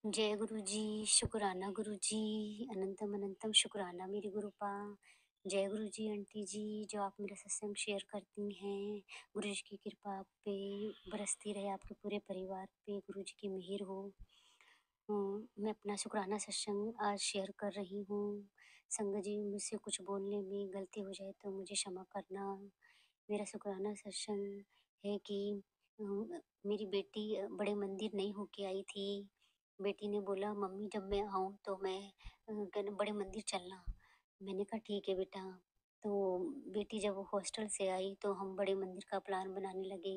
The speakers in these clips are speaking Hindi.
जय गुरु जी, शुक्राना गुरु जी, अनंतम अनंतम शुक्राना मेरे गुरुपा। जय गुरु जी आंटी जी, जो आप मेरा सत्संग शेयर करती हैं। गुरु जी की कृपा आप पे बरसती रहे, आपके पूरे परिवार पे गुरु जी की मेहर हो। मैं अपना शुक्राना सत्संग आज शेयर कर रही हूँ। संगत जी, मुझसे कुछ बोलने में गलती हो जाए तो मुझे क्षमा करना। मेरा शुक्राना सत्संग है कि मेरी बेटी बड़े मंदिर नहीं होके आई थी। बेटी ने बोला मम्मी जब मैं आऊँ तो मैं कहना बड़े मंदिर चलना। मैंने कहा ठीक है बेटा। तो बेटी जब हॉस्टल से आई तो हम बड़े मंदिर का प्लान बनाने लगे।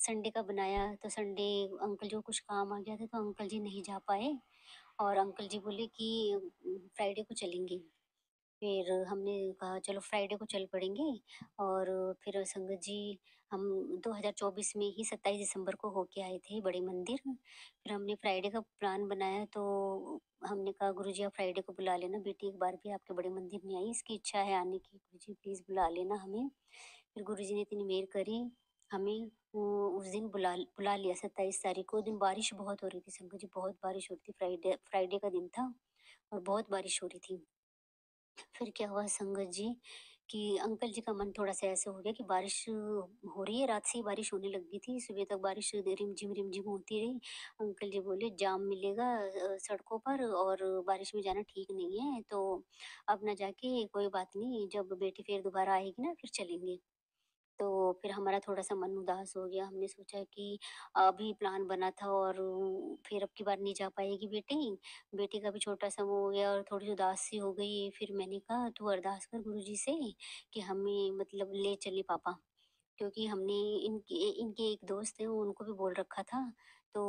संडे का बनाया तो संडे अंकल जो कुछ काम आ गया था तो अंकल जी नहीं जा पाए और अंकल जी बोले कि फ्राइडे को चलेंगे। फिर हमने कहा चलो फ्राइडे को चल पड़ेंगे। और फिर संगत जी हम 2024 में ही 27 दिसंबर को होके आए थे बड़े मंदिर। फिर हमने फ्राइडे का प्लान बनाया तो हमने कहा गुरुजी आप फ्राइडे को बुला लेना, बेटी एक बार भी आपके बड़े मंदिर नहीं आई, इसकी इच्छा है आने की, गुरुजी प्लीज़ बुला लेना हमें। फिर गुरुजी ने इतनी मेहर करी, हमें उस दिन बुला बुला लिया 27 तारीख को। उस दिन बारिश बहुत हो रही थी संगत जी, बहुत बारिश हो रही थी, फ्राइडे फ्राइडे का दिन था और बहुत बारिश हो रही थी। फिर क्या हुआ संगत जी कि अंकल जी का मन थोड़ा-सा ऐसे हो गया कि बारिश हो रही है, रात से ही बारिश होने लग गई थी, सुबह तक बारिश रिमझिम होती रही। अंकल जी बोले जाम मिलेगा सड़कों पर और बारिश में जाना ठीक नहीं है, तो अब ना जाके कोई बात नहीं, जब बेटी फिर दोबारा आएगी ना फिर चलेंगे। तो फिर हमारा थोड़ा-सा मन उदास हो गया। हमने सोचा कि अभी प्लान बना था और फिर अब की बार नहीं जा पाएगी बेटी। बेटी का भी छोटा-सा वो हो गया और थोड़ी उदास सी हो गई। फिर मैंने कहा तू अरदास कर गुरुजी से कि हमें मतलब ले चले पापा। क्योंकि हमने इनके इनके एक दोस्त हैं उनको भी बोल रखा था। तो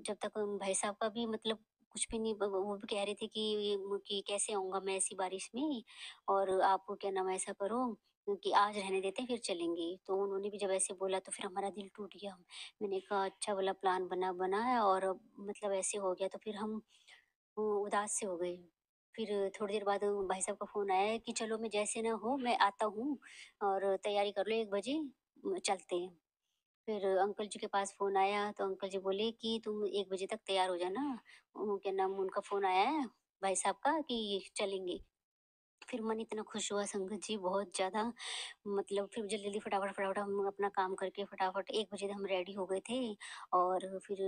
जब तक भाई साहब का भी मतलब कुछ भी नहीं, वो भी कह रहे थे कि कैसे आऊँगा मैं ऐसी बारिश में, और आप क्या नाम है ऐसा करो कि आज रहने देते हैं फिर चलेंगे। तो उन्होंने भी जब ऐसे बोला तो फिर हमारा दिल टूट गया। मैंने कहा अच्छा वाला प्लान बना है और अब मतलब ऐसे हो गया तो फिर हम उदास से हो गए। फिर थोड़ी देर बाद भाई साहब का फ़ोन आया कि चलो मैं जैसे ना हो मैं आता हूँ और तैयारी कर लो 1 बजे चलते हैं। फिर अंकल जी के पास फ़ोन आया तो अंकल जी बोले कि तुम 1 बजे तक तैयार हो जाना। क्या नाम उनका फ़ोन आया है भाई साहब का कि चलेंगे। फिर मन इतना खुश हुआ संगत जी बहुत ज़्यादा, मतलब फिर जल्दी-जल्दी फटाफट हम अपना काम करके फटाफट 1 बजे हम रेडी हो गए थे। और फिर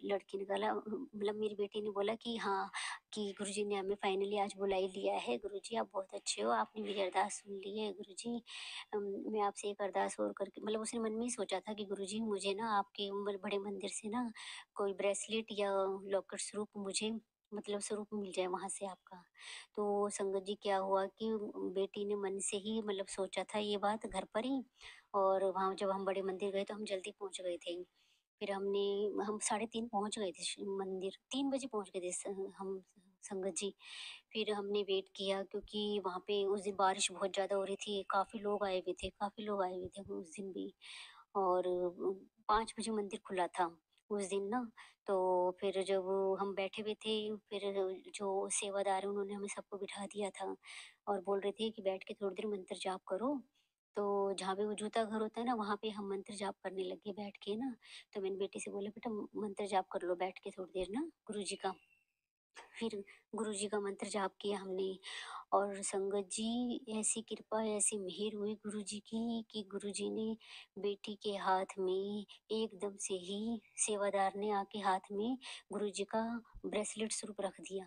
लड़की ने बोला मतलब मेरी बेटी ने बोला कि हाँ, कि गुरुजी ने हमें फाइनली आज बुला ही लिया है। गुरुजी आप बहुत अच्छे हो, आपने मेरी अरदास सुन ली है गुरुजी। मैं आपसे एक अरदास और करके मतलब उसने मन में ही सोचा था कि गुरुजी मुझे ना आपके बड़े मंदिर से ना कोई ब्रेसलेट या लॉकेट स्वरूप मुझे मतलब स्वरूप मिल जाए वहाँ से आपका। तो संगत जी क्या हुआ कि बेटी ने मन से ही मतलब सोचा था ये बात घर पर ही। और वहाँ जब हम बड़े मंदिर गए तो हम जल्दी पहुँच गए थे। फिर हम 3:30 पहुँच गए थे मंदिर, 3 बजे पहुँच गए थे हम संगत जी। फिर हमने वेट किया क्योंकि वहाँ पे उस दिन बारिश बहुत ज़्यादा हो रही थी, काफ़ी लोग आए हुए थे उस दिन भी। और 5 बजे मंदिर खुला था उस दिन ना। तो फिर जब हम बैठे हुए थे, फिर जो सेवादार हैं उन्होंने हमें सबको बिठा दिया था और बोल रहे थे कि बैठ के थोड़ी देर मंत्र जाप करो। तो जहाँ पे वो जूता घर होता है ना वहाँ पे हम मंत्र जाप करने लगे बैठ के ना। तो मैंने बेटी से बोला बेटा मंत्र जाप कर लो बैठ के थोड़ी देर ना गुरु जी का। फिर गुरुजी का मंत्र जाप किया हमने। और संगत जी ऐसी कृपा ऐसी मेहर हुई गुरुजी की कि गुरुजी ने बेटी के हाथ में एकदम से ही सेवादार ने आके हाथ में गुरुजी का ब्रेसलेट स्वरूप रख दिया।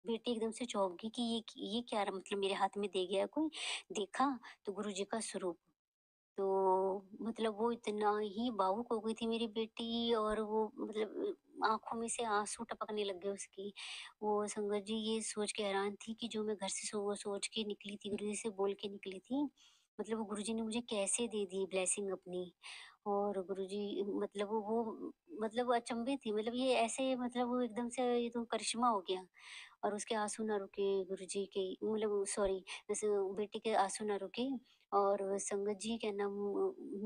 बेटी एकदम से चौंक गई कि ये क्या मतलब मेरे हाथ में दे गया कोई। देखा तो गुरुजी का स्वरूप। तो मतलब वो इतना ही भावुक हो गई थी मेरी बेटी और वो मतलब आँखों में से आँसू टपकने लग गए उसकी। वो संगत जी ये सोच के हैरान थी कि जो मैं घर से सोच के निकली थी, गुरुजी से बोल के निकली थी, मतलब वो गुरुजी ने मुझे कैसे दे दी ब्लेसिंग अपनी। और गुरुजी मतलब वो अचंभित थी, मतलब ये ऐसे मतलब वो एकदम से ये तो करिश्मा हो गया। और उसके आँसू ना रुके गुरुजी के, मतलब सॉरी, जैसे बेटी के आँसू ना रुके। और संगत जी क्या नाम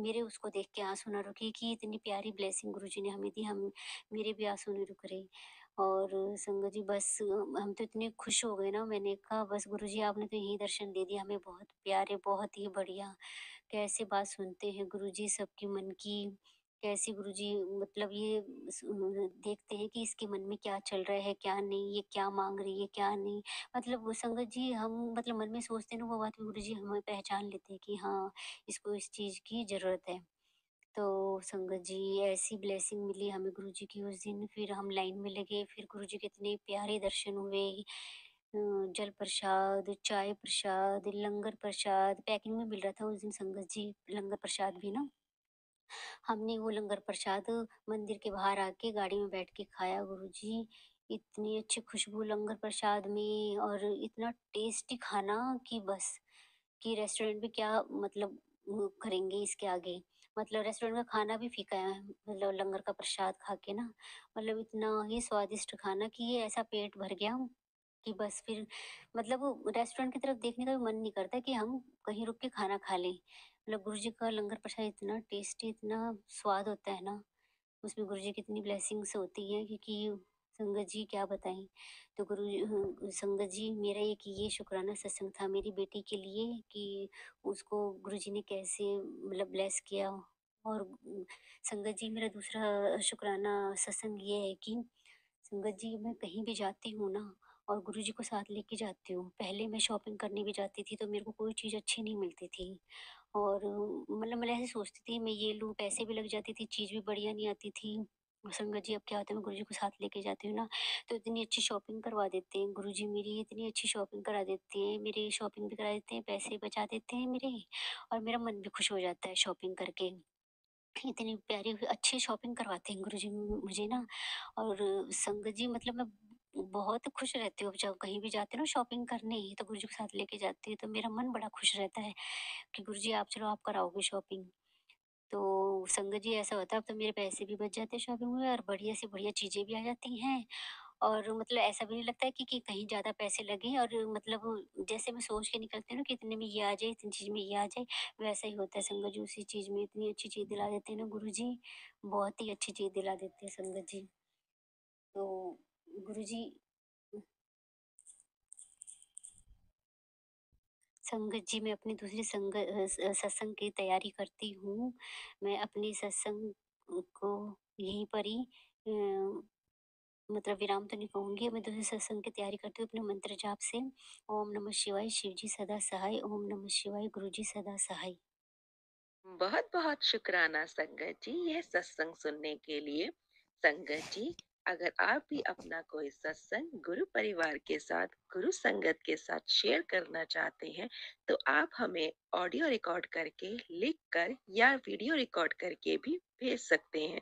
मेरे उसको देख के आँसू ना रुके कि इतनी प्यारी ब्लेसिंग गुरुजी ने हमें दी, हम मेरे भी आँसू नहीं रुक रहे। और संगत जी बस हम तो इतने खुश हो गए ना, मैंने कहा बस गुरुजी आपने तो यही दर्शन दे दिया हमें, बहुत प्यारे बहुत ही बढ़िया। कैसे बात सुनते हैं गुरुजी सबकी मन की। कैसे गुरुजी मतलब ये देखते हैं कि इसके मन में क्या चल रहा है, क्या नहीं, ये क्या माँग रही है, क्या नहीं। मतलब वो संगत जी हम मतलब मन में सोचते हैं ना वो बात में गुरुजी हमें पहचान लेते हैं कि हाँ, इसको इस चीज़ की ज़रूरत है। तो संगत जी ऐसी ब्लेसिंग मिली हमें गुरुजी की उस दिन, फिर हम लाइन में लगे, फिर गुरुजी के इतने प्यारे दर्शन हुए। जल प्रसाद, चाय प्रसाद, लंगर प्रसाद पैकिंग में मिल रहा था उस दिन संगत जी, लंगर प्रसाद भी ना। हमने वो लंगर प्रसाद मंदिर के बाहर आके गाड़ी में बैठ के खाया गुरुजी। इतनी अच्छी खुशबू लंगर प्रसाद में और इतना टेस्टी खाना कि बस, कि रेस्टोरेंट भी क्या मतलब वो करेंगे इसके आगे। मतलब रेस्टोरेंट का खाना भी फीका है, मतलब लंगर का प्रसाद खा के ना, मतलब इतना ही स्वादिष्ट खाना कि ये ऐसा पेट भर गया कि बस फिर मतलब वो रेस्टोरेंट की तरफ देखने का भी मन नहीं करता कि हम कहीं रुक के खाना खा लें। मतलब गुरु जी का लंगर प्रसाद इतना टेस्टी, इतना स्वाद होता है ना, उसमें गुरु जी की इतनी ब्लेसिंग्स होती हैं कि संगत जी क्या बताएँ। तो संगत जी मेरा एक ये शुक्राना सत्संग था मेरी बेटी के लिए कि उसको गुरु जी ने कैसे मतलब ब्लेस किया। और संगत जी मेरा दूसरा शुक्राना सत्संग ये है कि संगत जी मैं कहीं भी जाती हूँ ना और गुरुजी को साथ लेके जाती हूँ। पहले मैं शॉपिंग करने भी जाती थी तो मेरे को कोई चीज़ अच्छी नहीं मिलती थी और मतलब मैं ऐसे सोचती थी मैं ये लूँ, पैसे भी लग जाती थी, चीज़ भी बढ़िया नहीं आती थी। और संगत जी अब क्या होता है मैं गुरुजी को साथ लेके जाती हूँ ना तो इतनी अच्छी शॉपिंग करवा देते हैं गुरुजी मेरी, इतनी अच्छी शॉपिंग करा देते हैं, मेरी शॉपिंग भी करा देते हैं, पैसे बचा देते हैं मेरे और मेरा मन भी खुश हो जाता है शॉपिंग करके। इतनी प्यारी अच्छी शॉपिंग करवाते हैं गुरुजी मुझे ना। और संगत जी मतलब मैं बहुत खुश रहती हूँ जब कहीं भी जाती हूँ ना शॉपिंग करने तो गुरुजी को साथ लेके जाती हूँ तो मेरा मन बड़ा खुश रहता है कि गुरुजी आप चलो आप कराओगे शॉपिंग। तो संगत जी ऐसा होता है अब तो मेरे पैसे भी बच जाते हैं शॉपिंग में और बढ़िया से बढ़िया चीज़ें भी आ जाती हैं। और मतलब ऐसा भी नहीं लगता है कि कहीं ज़्यादा पैसे लगे और मतलब जैसे मैं सोच के निकलती हूँ ना कि इतने में ये आ जाए, इतनी चीज़ में ये आ जाए, वैसा ही होता है संगत जी उसी चीज़ में इतनी अच्छी चीज़ दिला देते हैं ना गुरुजी, बहुत ही अच्छी चीज़ दिला देते हैं संगत जी। तो गुरुजी संगत जी मैं अपनी दूसरी सत्संग की तैयारी करती हूँ। मैं अपनी सत्संग को यहीं पर ही मतलब विराम तो नहीं कहूँगी, मैं दूसरे सत्संग की तैयारी करती हूँ अपने मंत्र जाप से। ओम नमः शिवाय, शिव जी सदा सहाय, ओम नमः शिवाय, गुरु जी सदा सहाय। बहुत बहुत शुक्राना संगत जी यह सत्संग सुनने के लिए। संगत जी, अगर आप भी अपना कोई सत्संग गुरु परिवार के साथ, गुरु संगत के साथ शेयर करना चाहते हैं तो आप हमें ऑडियो रिकॉर्ड करके, लिख कर या वीडियो रिकॉर्ड करके भी भेज सकते हैं।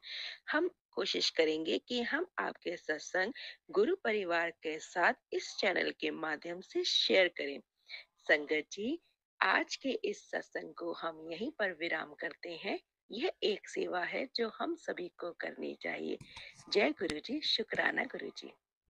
हम कोशिश करेंगे कि हम आपके सत्संग गुरु परिवार के साथ इस चैनल के माध्यम से शेयर करें। संगत जी, आज के इस सत्संग को हम यहीं पर विराम करते हैं। यह एक सेवा है जो हम सभी को करनी चाहिए। जय गुरु जी, शुक्राना गुरु जी।